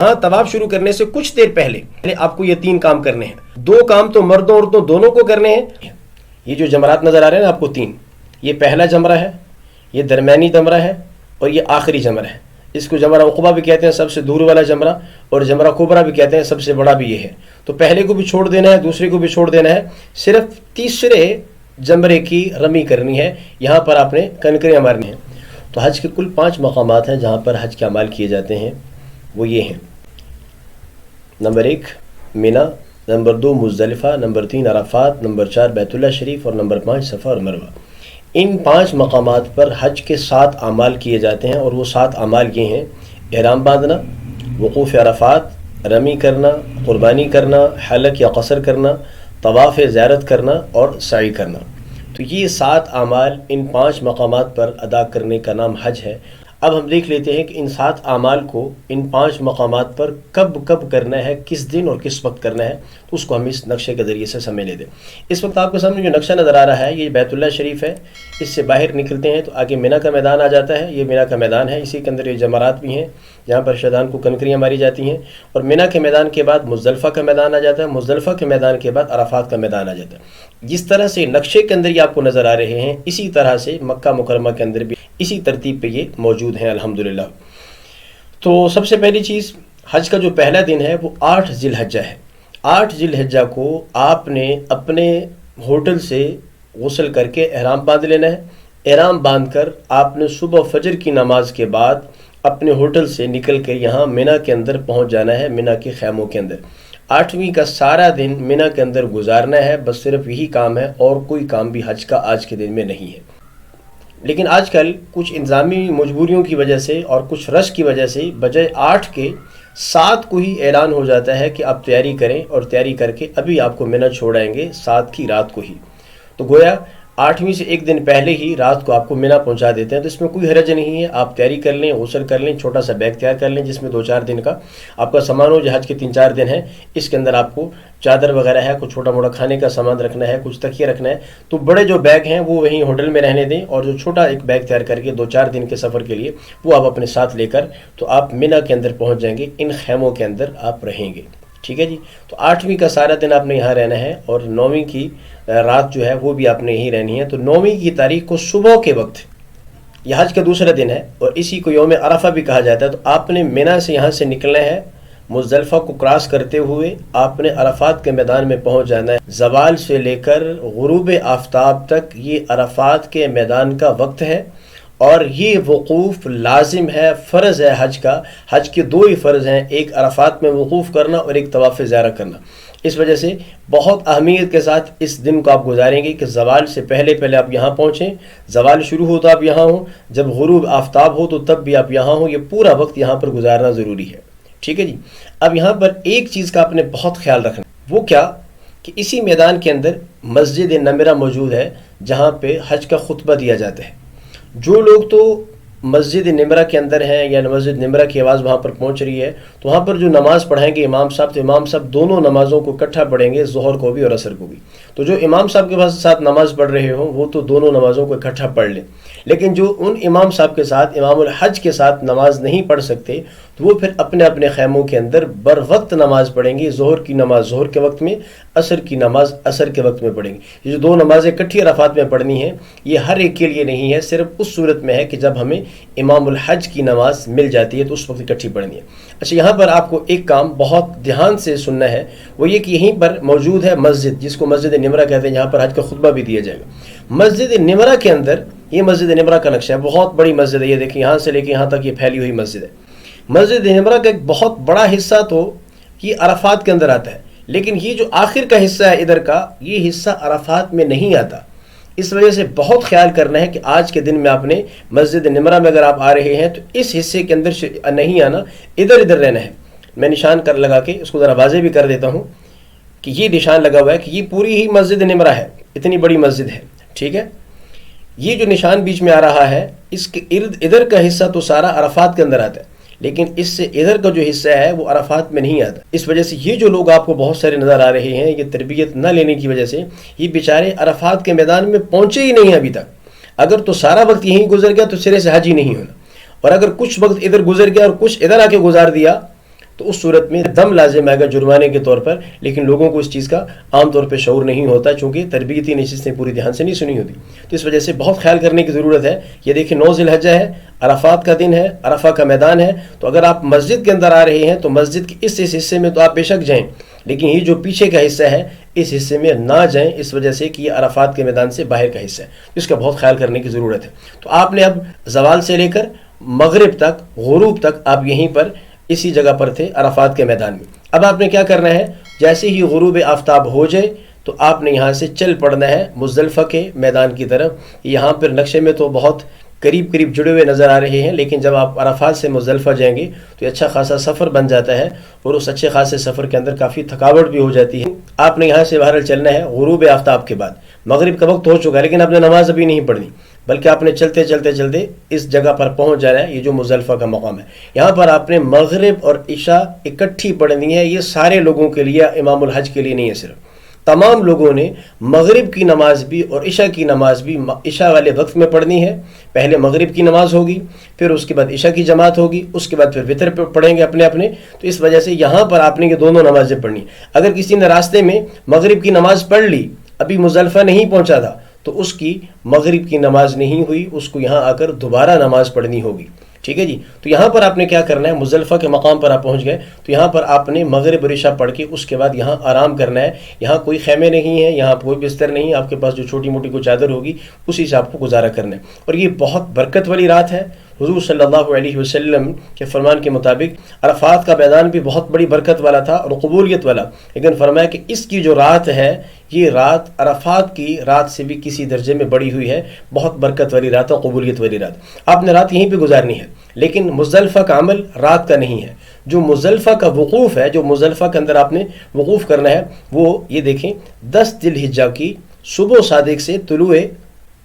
ہاں طواف شروع کرنے سے کچھ دیر پہلے آپ کو یہ 3 کام کرنے ہیں. 2 کام تو مردوں عورتوں دونوں کو کرنے ہیں. یہ جو جمرات نظر آ رہے ہیں نا آپ کو 3، یہ پہلا جمرہ ہے، یہ درمیانی جمرہ ہے، اور یہ آخری جمرہ ہے. اس کو جمرہ عقبہ بھی کہتے ہیں، سب سے دور والا جمرہ، اور جمرہ کبرا بھی کہتے ہیں، سب سے بڑا بھی یہ ہے. تو پہلے کو بھی چھوڑ دینا ہے، دوسرے کو بھی چھوڑ دینا ہے، صرف تیسرے جمرے کی رمی کرنی ہے. یہاں پر آپ نے کنکریاں مارنی ہیں. تو حج کے کل 5 مقامات ہیں جہاں پر حج کے اعمال کیے جاتے ہیں. وہ یہ ہیں: نمبر 1 مینا، نمبر 2 مزدلفہ، نمبر 3 عرفات، نمبر 4 بیت اللہ شریف، اور نمبر 5 صفا اور مروہ. ان 5 مقامات پر حج کے 7 اعمال کیے جاتے ہیں، اور وہ 7 اعمال یہ ہیں: احرام باندھنا، وقوف عرفات، رمی کرنا، قربانی کرنا، حلق یا قصر کرنا، طواف زیارت کرنا، اور سعی کرنا. تو یہ 7 اعمال ان 5 مقامات پر ادا کرنے کا نام حج ہے. اب ہم دیکھ لیتے ہیں کہ ان 7 اعمال کو ان 5 مقامات پر کب کب کرنا ہے، کس دن اور کس وقت کرنا ہے. تو اس کو ہم اس نقشے کے ذریعے سے سمجھ لیتے ہیں. اس وقت آپ کے سامنے جو نقشہ نظر آ رہا ہے یہ بیت اللہ شریف ہے. اس سے باہر نکلتے ہیں تو آگے مینا کا میدان آ جاتا ہے. یہ مینا کا میدان ہے، اسی کے اندر یہ جمرات بھی ہیں جہاں پر شہدان کو کنکریاں ماری جاتی ہیں. اور مینا کے میدان کے بعد مزدلفہ کا میدان آ جاتا ہے. مزدلفہ کے میدان کے بعد عرفات کا میدان آ جاتا ہے. جس طرح سے نقشے کے اندر یہ آپ کو نظر آ رہے ہیں، اسی طرح سے مکہ مکرمہ کے اندر بھی اسی ترتیب پہ یہ موجود ہیں الحمدللہ. تو سب سے پہلی چیز، حج کا جو پہلا دن ہے وہ 8 ذی الحجہ ہے. 8 ذی الحجہ کو آپ نے اپنے ہوٹل سے غسل کر کے احرام باندھ لینا ہے. احرام باندھ کر آپ نے صبح فجر کی نماز کے بعد اپنے ہوٹل سے نکل کے یہاں مینا کے اندر پہنچ جانا ہے، مینا کے خیموں کے اندر. 8ویں کا سارا دن مینا کے اندر گزارنا ہے. بس صرف یہی کام ہے، اور کوئی کام بھی حج کا آج کے دن میں نہیں ہے. لیکن آج کل کچھ انتظامی مجبوریوں کی وجہ سے اور کچھ رش کی وجہ سے بجائے 8 کے 7 کو ہی اعلان ہو جاتا ہے کہ آپ تیاری کریں، اور تیاری کر کے ابھی آپ کو مینا چھوڑائیں گے 7 کی رات کو ہی. تو گویا 8ویں سے ایک دن پہلے ہی رات کو آپ کو مینا پہنچا دیتے ہیں. تو اس میں کوئی حرج نہیں ہے. آپ تیاری کر لیں، غسل کر لیں، چھوٹا سا بیگ تیار کر لیں جس میں 2-4 دن کا آپ کا سامان ہو. جو حج کے 3-4 دن ہیں اس کے اندر آپ کو چادر وغیرہ ہے، کچھ چھوٹا موٹا کھانے کا سامان رکھنا ہے، کچھ تکیے رکھنا ہے. تو بڑے جو بیگ ہیں وہ وہیں ہوٹل میں رہنے دیں، اور جو چھوٹا ایک بیگ تیار کر کے 2-4 دن کے سفر کے لیے وہ آپ اپنے ساتھ لے کر تو آپ مینا کے اندر پہنچ جائیں گے. ان خیموں کے اندر آپ رہیں گے. ٹھیک ہے جی. تو 8ویں کا سارا دن آپ نے یہاں رہنا ہے، اور 9ویں کی رات جو ہے وہ بھی آپ نے یہیں رہنی ہے. تو 9ویں کی تاریخ کو صبح کے وقت، یہ حج کا دوسرا دن ہے اور اسی کو یوم عرفہ بھی کہا جاتا ہے. تو آپ نے مینا سے یہاں سے نکلنا ہے. مزدلفہ کو کراس کرتے ہوئے آپ نے عرفات کے میدان میں پہنچ جانا ہے. زوال سے لے کر غروب آفتاب تک یہ عرفات کے میدان کا وقت ہے، اور یہ وقوف لازم ہے، فرض ہے حج کا. حج کے 2 ہی فرض ہیں، ایک عرفات میں وقوف کرنا اور ایک طواف زیارت کرنا. اس وجہ سے بہت اہمیت کے ساتھ اس دن کو آپ گزاریں گے کہ زوال سے پہلے آپ یہاں پہنچیں. زوال شروع ہو تو آپ یہاں ہوں، جب غروب آفتاب ہو تو تب بھی آپ یہاں ہوں. یہ پورا وقت یہاں پر گزارنا ضروری ہے. ٹھیک ہے جی. اب یہاں پر ایک چیز کا آپ نے بہت خیال رکھنا، وہ کیا کہ اسی میدان کے اندر مسجد نمرہ موجود ہے جہاں پہ حج کا خطبہ دیا جاتا ہے. جو لوگ تو مسجد نمرہ کے اندر ہیں یا مسجد نمرہ کی آواز وہاں پر پہنچ رہی ہے تو وہاں پر جو نماز پڑھائیں گے امام صاحب، تو امام صاحب دونوں نمازوں کو اکٹھا پڑھیں گے، ظہر کو بھی اور عصر کو بھی. تو جو امام صاحب کے ساتھ نماز پڑھ رہے ہوں وہ تو دونوں نمازوں کو اکٹھا پڑھ لیں. لیکن جو ان امام صاحب کے ساتھ، امام الحج کے ساتھ نماز نہیں پڑھ سکتے تو وہ پھر اپنے اپنے خیموں کے اندر بر وقت نماز پڑھیں گے. ظہر کی نماز ظہر کے وقت میں، عصر کی نماز عصر کے وقت میں پڑھیں گے. یہ جو 2 نمازیں اکٹھی عرفات میں پڑھنی ہیں یہ ہر ایک کے لیے نہیں ہے، صرف اس صورت میں ہے کہ جب ہمیں امام الحج کی نماز مل جاتی ہے تو اس وقت اکٹھی پڑھنی ہے. اچھا، یہاں پر آپ کو ایک کام بہت دھیان سے سننا ہے، وہ یہ کہ یہیں پر موجود ہے مسجد جس کو مسجد نمرہ کہتے ہیں، جہاں پر حج کا خطبہ بھی دیا جائے گا. مسجد نمرہ کے اندر، یہ مسجد نمرہ کا نقشہ ہے، بہت بڑی مسجد ہے. یہ دیکھیں یہاں سے لے کے یہاں تک یہ پھیلی ہوئی مسجد ہے. مسجد نمرہ کا ایک بہت بڑا حصہ تو یہ عرفات کے اندر آتا ہے، لیکن یہ جو آخر کا حصہ ہے ادھر کا، یہ حصہ عرفات میں نہیں آتا. اس وجہ سے بہت خیال کرنا ہے کہ آج کے دن میں آپ نے مسجد نمرہ میں اگر آپ آ رہے ہیں تو اس حصے کے اندر نہیں آنا، ادھر رہنا ہے. میں نشان کر لگا کے اس کو ذرا واضح بھی کر دیتا ہوں کہ یہ نشان لگا ہوا ہے کہ یہ پوری ہی مسجد نمرہ ہے، اتنی بڑی مسجد ہے. ٹھیک ہے. یہ جو نشان بیچ میں آ رہا ہے اس کے ادھر کا حصہ تو سارا عرفات کے اندر آتا ہے، لیکن اس سے ادھر کا جو حصہ ہے وہ عرفات میں نہیں آتا. اس وجہ سے یہ جو لوگ آپ کو بہت سارے نظر آ رہے ہیں، یہ تربیت نہ لینے کی وجہ سے یہ بیچارے عرفات کے میدان میں پہنچے ہی نہیں ابھی تک. اگر تو سارا وقت یہیں گزر گیا تو سرے سے حج ہی نہیں ہونا، اور اگر کچھ وقت ادھر گزر گیا اور کچھ ادھر آ کے گزار دیا تو اس صورت میں دم لازم آئے گا جرمانے کے طور پر، لیکن لوگوں کو اس چیز کا عام طور پہ شعور نہیں ہوتا، چونکہ تربیتی نشستیں پوری دھیان سے نہیں سنی ہوتی. تو اس وجہ سے بہت خیال کرنے کی ضرورت ہے. یہ دیکھیں 9 ذی الحجہ ہے، عرفات کا دن ہے، عرفہ کا میدان ہے. تو اگر آپ مسجد کے اندر آ رہے ہیں تو مسجد کے اس حصے میں تو آپ بے شک جائیں، لیکن یہ جو پیچھے کا حصہ ہے اس حصے میں نہ جائیں، اس وجہ سے کہ یہ عرفات کے میدان سے باہر کا حصہ ہے. اس کا بہت خیال کرنے کی ضرورت ہے. تو آپ نے اب زوال سے لے کر مغرب تک، غروب تک آپ یہیں پر اسی جگہ پر تھے عرفات کے میدان میں. اب آپ نے کیا کرنا ہے، جیسے ہی غروب آفتاب ہو جائے تو آپ نے یہاں سے چل پڑنا ہے مزدلفہ کے میدان کی طرف. یہاں پر نقشے میں تو بہت قریب قریب جڑے ہوئے نظر آ رہے ہیں، لیکن جب آپ عرفات سے مزدلفہ جائیں گے تو اچھا خاصا سفر بن جاتا ہے، اور اس اچھے خاصے سفر کے اندر کافی تھکاوٹ بھی ہو جاتی ہے. آپ نے یہاں سے باہر چلنا ہے غروب آفتاب کے بعد. مغرب کا وقت ہو چکا ہے لیکن آپ نے نماز ابھی نہیں پڑھنی، بلکہ آپ نے چلتے چلتے چلتے اس جگہ پر پہنچ جانا ہے. یہ جو مزدلفہ کا مقام ہے، یہاں پر آپ نے مغرب اور عشاء اکٹھی پڑھنی ہے. یہ سارے لوگوں کے لیے، امام الحج کے لیے نہیں ہے، صرف تمام لوگوں نے مغرب کی نماز بھی اور عشاء کی نماز بھی عشاء والے وقت میں پڑھنی ہے. پہلے مغرب کی نماز ہوگی، پھر اس کے بعد عشاء کی جماعت ہوگی، اس کے بعد پھر وتر پڑھیں گے اپنے اپنے. تو اس وجہ سے یہاں پر آپ نے یہ دونوں نمازیں پڑھنی. اگر کسی نے راستے میں مغرب کی نماز پڑھ لی، ابھی مزدلفہ نہیں پہنچا تھا، تو اس کی مغرب کی نماز نہیں ہوئی، اس کو یہاں آ کر دوبارہ نماز پڑھنی ہوگی. ٹھیک ہے جی. تو یہاں پر آپ نے کیا کرنا ہے، مزدلفہ کے مقام پر آپ پہنچ گئے تو یہاں پر آپ نے مغرب اور عشاء پڑھ کے اس کے بعد یہاں آرام کرنا ہے. یہاں کوئی خیمے نہیں ہیں، یہاں کوئی بستر نہیں، آپ کے پاس جو چھوٹی موٹی کوئی چادر ہوگی اسی سے آپ کو گزارا کرنا ہے. اور یہ بہت برکت والی رات ہے. حضور صلی اللہ علیہ وسلم کے فرمان کے مطابق عرفات کا میدان بھی بہت بڑی برکت والا تھا اور قبولیت والا، لیکن فرمایا کہ اس کی جو رات ہے یہ رات عرفات کی رات سے بھی کسی درجے میں بڑی ہوئی ہے. بہت برکت والی رات ہے، قبولیت والی رات. آپ نے رات یہیں پہ گزارنی ہے، لیکن مزدلفہ کا عمل رات کا نہیں ہے. جو مزدلفہ کا وقوف ہے، جو مزدلفہ کے اندر آپ نے وقوف کرنا ہے، وہ یہ دیکھیں 10 ذی الحجہ کی صبح صادق سے طلوع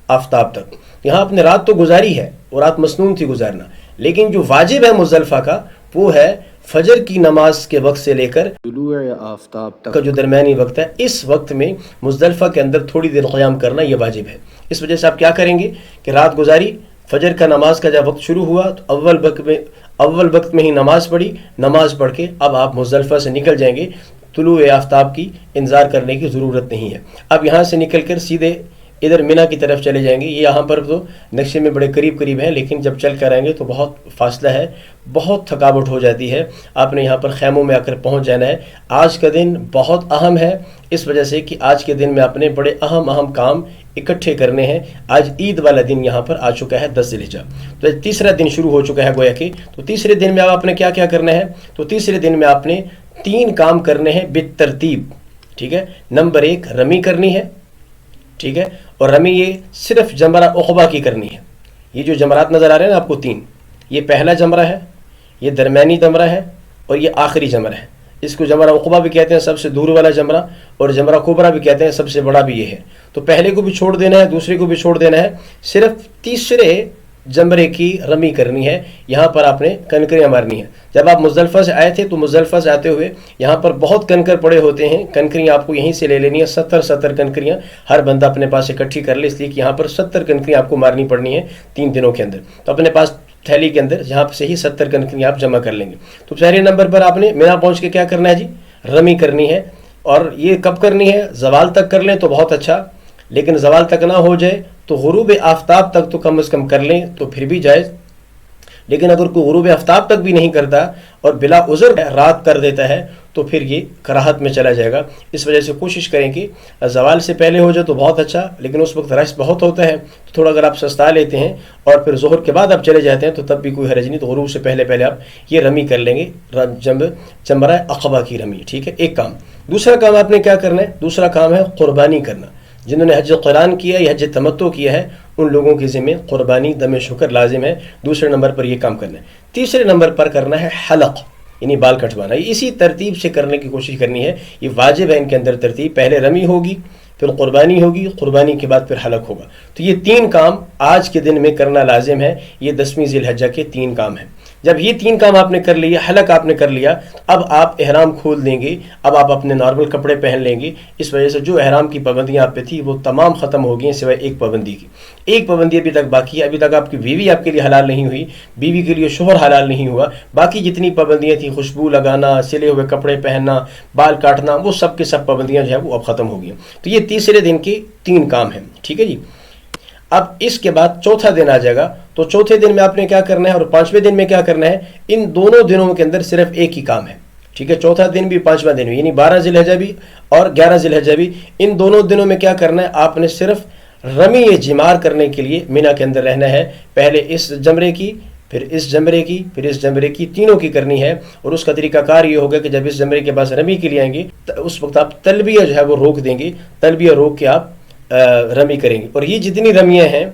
آفتاب تک. یہاں آپ نے رات تو گزاری ہے اور رات مسنون تھی گزارنا، لیکن جو واجب ہے مزدلفہ کا وہ ہے فجر کی نماز کے وقت سے لے کر طلوع آفتاب تک کا جو درمیانی وقت ہے، اس وقت میں مزدلفہ کے اندر تھوڑی دیر قیام کرنا یہ واجب ہے. اس وجہ سے آپ کیا کریں گے کہ رات گزاری، فجر کا نماز کا جب وقت شروع ہوا تو اول وقت میں ہی نماز پڑھی، نماز پڑھ کے اب آپ مزدلفہ سے نکل جائیں گے. طلوع آفتاب کی انتظار کرنے کی ضرورت نہیں ہے. اب یہاں سے نکل کر سیدھے ادھر مینا کی طرف چلے جائیں گے. یہ یہاں پر تو نقشے میں بڑے قریب قریب ہیں، لیکن جب چل کر آئیں گے تو بہت فاصلہ ہے، بہت تھکاوٹ ہو جاتی ہے. آپ نے یہاں پر خیموں میں آ کر پہنچ جانا ہے. آج کا دن بہت اہم ہے، اس وجہ سے کہ آج کے دن میں اپنے بڑے اہم کام اکٹھے کرنے ہیں. آج عید والا دن یہاں پر آ چکا ہے 10 ذی الحجہ، تو تیسرا دن شروع ہو چکا ہے گویا کہ. تو تیسرے دن میں آپ نے کیا کیا کرنا ہے، تو تیسرے دن میں آپ نے 3 کام کرنے ہیں بالترتیب. ٹھیک ہے. نمبر 1 رمی کرنی ہے. ٹھیک ہے. اور رمی یہ صرف جمرہ عقبہ کی کرنی ہے. یہ جو جمرات نظر آ رہے ہیں نا آپ کو 3، یہ پہلا جمرہ ہے، یہ درمیانی جمرہ ہے، اور یہ آخری جمرہ ہے. اس کو جمرہ عقبہ بھی کہتے ہیں، سب سے دور والا جمرہ، اور جمرہ کبریٰ بھی کہتے ہیں، سب سے بڑا بھی یہ ہے. تو پہلے کو بھی چھوڑ دینا ہے، دوسرے کو بھی چھوڑ دینا ہے، صرف تیسرے جمرے کی رمی کرنی ہے. یہاں پر آپ نے کنکریاں مارنی ہیں. جب آپ مزدلفہ سے آئے تھے تو مزدلفہ سے آتے ہوئے یہاں پر بہت کنکر پڑے ہوتے ہیں، کنکریاں آپ کو یہیں سے لے لینی ہے. 70 کنکریاں ہر بندہ اپنے پاس اکٹھی کر لے، اس لیے کہ یہاں پر 70 کنکریاں آپ کو مارنی پڑنی ہے 3 دنوں کے اندر. تو اپنے پاس تھیلی کے اندر جہاں سے ہی 70 کنکریاں آپ جمع کر لیں گے. تو پہلے نمبر پر آپ نے مینا پہنچ کے کیا کرنا ہے جی، رمی کرنی ہے. اور یہ کب کرنی ہے، زوال تک کر لیں تو بہت اچھا، لیکن زوال تک نہ ہو جائے تو غروب آفتاب تک تو کم از کم کر لیں تو پھر بھی جائز. لیکن اگر کوئی غروب آفتاب تک بھی نہیں کرتا اور بلا عذر رات کر دیتا ہے تو پھر یہ کراہت میں چلا جائے گا. اس وجہ سے کوشش کریں کہ زوال سے پہلے ہو جائے تو بہت اچھا، لیکن اس وقت رش بہت ہوتا ہے تو تھوڑا اگر آپ سستا لیتے ہیں اور پھر ظہر کے بعد آپ چلے جاتے ہیں تو تب بھی کوئی حرج نہیں. تو غروب سے پہلے آپ یہ رمی کر لیں گے، جمرہ عقبہ کی رمی. ٹھیک ہے. ایک کام. دوسرا کام آپ نے کیا کرنا ہے، دوسرا کام ہے قربانی کرنا. جنہوں نے حج قرآن کیا یا حج تمتع کیا ہے ان لوگوں کے ذمہ قربانی دم شکر لازم ہے. دوسرے نمبر پر یہ کام کرنا ہے. تیسرے نمبر پر کرنا ہے حلق، یعنی بال کٹوانا. اسی ترتیب سے کرنے کی کوشش کرنی ہے. یہ واجب ہے ان کے اندر ترتیب. پہلے رمی ہوگی، پھر قربانی ہوگی، قربانی کے بعد پھر حلق ہوگا. تو یہ 3 کام آج کے دن میں کرنا لازم ہے. یہ 10ویں ذی الحجہ کے 3 کام ہیں. جب یہ 3 کام آپ نے کر لیا، حلق آپ نے کر لیا، اب آپ احرام کھول دیں گے، اب آپ اپنے نارمل کپڑے پہن لیں گے. اس وجہ سے جو احرام کی پابندیاں آپ پہ تھی وہ تمام ختم ہو گئی ہیں سوائے ایک پابندی کی. ایک پابندی ابھی تک باقی ہے، ابھی تک آپ کی بیوی آپ کے لیے حلال نہیں ہوئی، بیوی کے لیے شوہر حلال نہیں ہوا. باقی جتنی پابندیاں تھیں، خوشبو لگانا، سلے ہوئے کپڑے پہننا، بال کاٹنا، وہ سب کے سب پابندیاں جو ہے وہ اب ختم ہو گئی ہیں. تو یہ تیسرے دن کے 3 کام ہیں. ٹھیک ہے جی. اب اس کے بعد چوتھا دن آ جائے گا. تو چوتھے دن میں آپ نے کیا کرنا ہے اور 5ویں دن میں کیا کرنا ہے؟ ان دونوں دنوں کے اندر صرف ایک ہی کام ہے. ٹھیک ہے، چوتھا دن بھی 5واں دن بھی، یعنی 12 ذی الحجہ بھی اور 11 ذی الحجہ بھی، ان دونوں دنوں میں کیا کرنا ہے؟ آپ نے صرف رمی جمار کرنے کے لیے مینا کے اندر رہنا ہے. پہلے اس جمرے کی، پھر اس جمرے کی، پھر اس جمرے کی، تینوں کی کرنی ہے. اور اس کا طریقہ کار یہ ہوگا کہ جب اس جمرے کے پاس رمی کے لیے آئیں گے اس وقت آپ تلبیہ جو ہے وہ روک دیں گے، تلبیہ روک کے آپ رمی کریں گے. اور یہ جتنی رمیاں ہیں،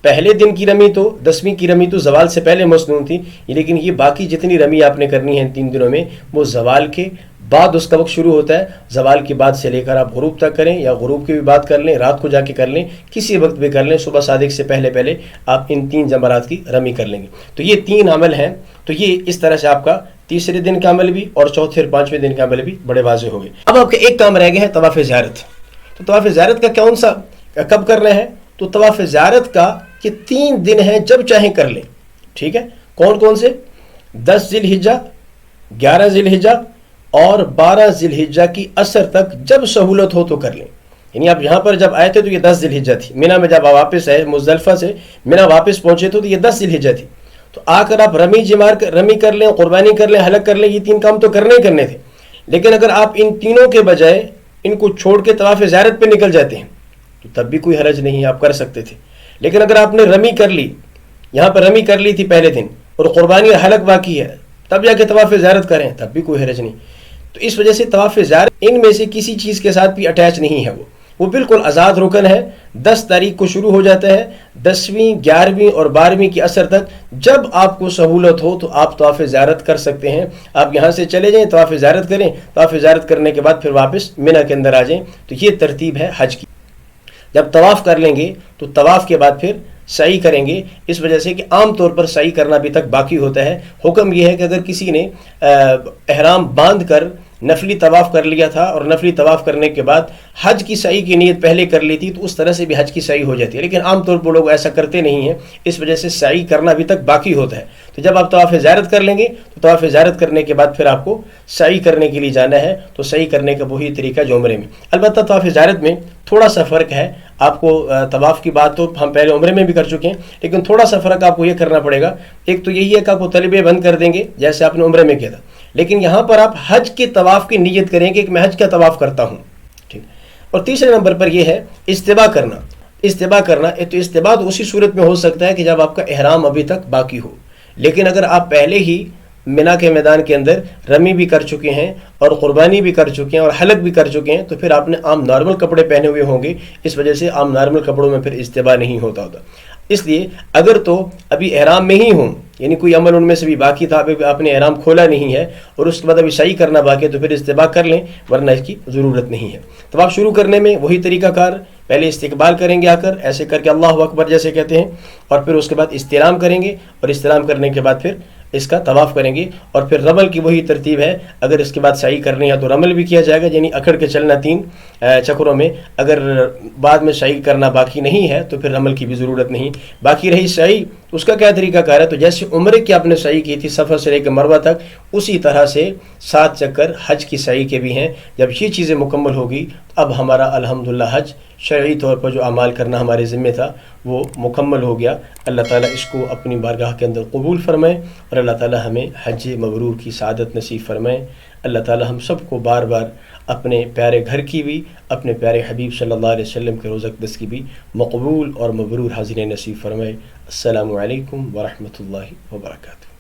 پہلے دن کی رمی تو 10ویں کی رمی تو زوال سے پہلے مسنون تھی، لیکن یہ باقی جتنی رمی آپ نے کرنی ہے ان 3 دنوں میں وہ زوال کے بعد اس کا وقت شروع ہوتا ہے. زوال کے بعد سے لے کر آپ غروب تک کریں، یا غروب کی بھی بات کر لیں، رات کو جا کے کر لیں، کسی وقت بھی کر لیں. صبح صادق سے پہلے آپ ان 3 جمرات کی رمی کر لیں گے. تو یہ 3 عمل ہیں. تو یہ اس طرح سے آپ کا تیسرے دن کا عمل بھی اور چوتھے اور 5ویں دن کا عمل بھی بڑے واضح ہو گئے. اب آپ کا ایک کام رہ گیا ہے، طواف زیارت. تو طواف زیارت کا کون سا کب کرنا ہے؟ تو طواف زیارت کا یہ 3 دن ہیں، جب چاہیں کر لیں. ٹھیک ہے، کون کون سے؟ 10 ذی الحجہ، 11 ذی الحجہ اور 12 ذی الحجہ کی عصر تک جب سہولت ہو تو کر لیں. یعنی آپ یہاں پر جب آئے تھے تو یہ 10 ذی الحجہ تھی. مینا میں جب آپ واپس آئے مزدلفہ سے مینا واپس پہنچے تو یہ 10 ذی الحجہ تھی. تو آ کر آپ رمی کر لیں، قربانی کر لیں، حلق کر لیں. یہ 3 کام تو کرنے ہی کرنے تھے. لیکن اگر آپ ان تینوں کے بجائے ان کو چھوڑ کے طواف زیارت پہ نکل جاتے ہیں تو تب بھی کوئی حرج نہیں، آپ کر سکتے تھے. لیکن اگر آپ نے رمی کر لی، یہاں پر رمی کر لی تھی پہلے دن اور قربانی اور حلق باقی ہے، تب جا کے طواف زیارت کریں تب بھی کوئی حرج نہیں. تو اس وجہ سے طواف زیارت ان میں سے کسی چیز کے ساتھ بھی اٹیچ نہیں ہے. وہ بالکل آزاد رکن ہے. 10 تاریخ کو شروع ہو جاتا ہے، 10ویں، 11ویں اور 12ویں کی عصر تک جب آپ کو سہولت ہو تو آپ طواف زیارت کر سکتے ہیں. آپ یہاں سے چلے جائیں، طواف زیارت کریں، طواف زیارت کرنے کے بعد پھر واپس مینا کے اندر آ جائیں. تو یہ ترتیب ہے حج کی. جب طواف کر لیں گے تو طواف کے بعد پھر سعی کریں گے. اس وجہ سے کہ عام طور پر سعی کرنا ابھی تک باقی ہوتا ہے. حکم یہ ہے کہ اگر کسی نے احرام باندھ کر نفلی طواف کر لیا تھا اور نفلی طواف کرنے کے بعد حج کی سعی کی نیت پہلے کر لی تھی تو اس طرح سے بھی حج کی سعی ہو جاتی ہے. لیکن عام طور پر لوگ ایسا کرتے نہیں ہیں، اس وجہ سے سعی کرنا ابھی تک باقی ہوتا ہے. تو جب آپ طواف زیارت کر لیں گے تو طواف زیارت کرنے کے بعد پھر آپ کو سعی کرنے کے لیے جانا ہے. تو سعی کرنے کا وہی طریقہ جو عمرے میں. البتہ طواف زیارت میں تھوڑا سا فرق ہے. آپ کو طواف کی بات تو ہم پہلے عمرے میں بھی کر چکے ہیں، لیکن تھوڑا سا فرق آپ کو یہ کرنا پڑے گا. ایک تو یہی ہے کہ آپ کو تلبیہ بند کر دیں گے جیسے آپ نے عمرے میں کیا تھا، لیکن یہاں پر آپ حج کے طواف کی نیت کریں گے کہ میں حج کا طواف کرتا ہوں. ٹھیک. اور تیسرے نمبر پر یہ ہے استباء کرنا. استباء کرنا تو استباء تو اسی صورت میں ہو سکتا ہے کہ جب آپ کا احرام ابھی تک باقی ہو. لیکن اگر آپ پہلے ہی مینا کے میدان کے اندر رمی بھی کر چکے ہیں اور قربانی بھی کر چکے ہیں اور حلق بھی کر چکے ہیں تو پھر آپ نے عام نارمل کپڑے پہنے ہوئے ہوں گے. اس وجہ سے عام نارمل کپڑوں میں پھر استباء نہیں ہوتا. اس لیے اگر تو ابھی احرام میں ہی ہوں، یعنی کوئی عمل ان میں سے بھی باقی تھا، ابھی آپ نے احرام کھولا نہیں ہے اور اس کے بعد ابھی سعی کرنا باقی ہے تو پھر استباء کر لیں، ورنہ اس کی ضرورت نہیں ہے. تو آپ شروع کرنے میں وہی طریقہ کار، پہلے استقبال کریں گے آ کر ایسے کر کے اللہ اکبر جیسے کہتے ہیں، اور پھر اس کے بعد استلام کریں گے اور استلام کرنے کے بعد پھر اس کا طواف کریں گے. اور پھر رمل کی وہی ترتیب ہے. اگر اس کے بعد سعی کرنی ہے تو رمل بھی کیا جائے گا، یعنی اکھڑ کے چلنا 3 چکروں میں. اگر بعد میں سعی کرنا باقی نہیں ہے تو پھر رمل کی بھی ضرورت نہیں. باقی رہی سعی، اس کا کیا طریقہ کار ہے؟ تو جیسے عمرے کی آپ نے سعی کی تھی صفا سے لے کے مروہ تک، اسی طرح سے 7 چکر حج کی سعی کے بھی ہیں. جب یہ چیزیں مکمل ہوگی اب ہمارا الحمدللہ حج شرعی طور پر جو اعمال کرنا ہمارے ذمہ تھا وہ مکمل ہو گیا. اللہ تعالیٰ اس کو اپنی بارگاہ کے اندر قبول فرمائے اور اللہ تعالیٰ ہمیں حج مبرور کی سعادت نصیب فرمائے. اللہ تعالیٰ ہم سب کو بار بار اپنے پیارے گھر کی بھی، اپنے پیارے حبیب صلی اللہ علیہ وسلم کے روزہ اقدس کی بھی مقبول اور مبرور حاضرین نصیب فرمائے. السلام علیکم ورحمۃ اللہ وبرکاتہ.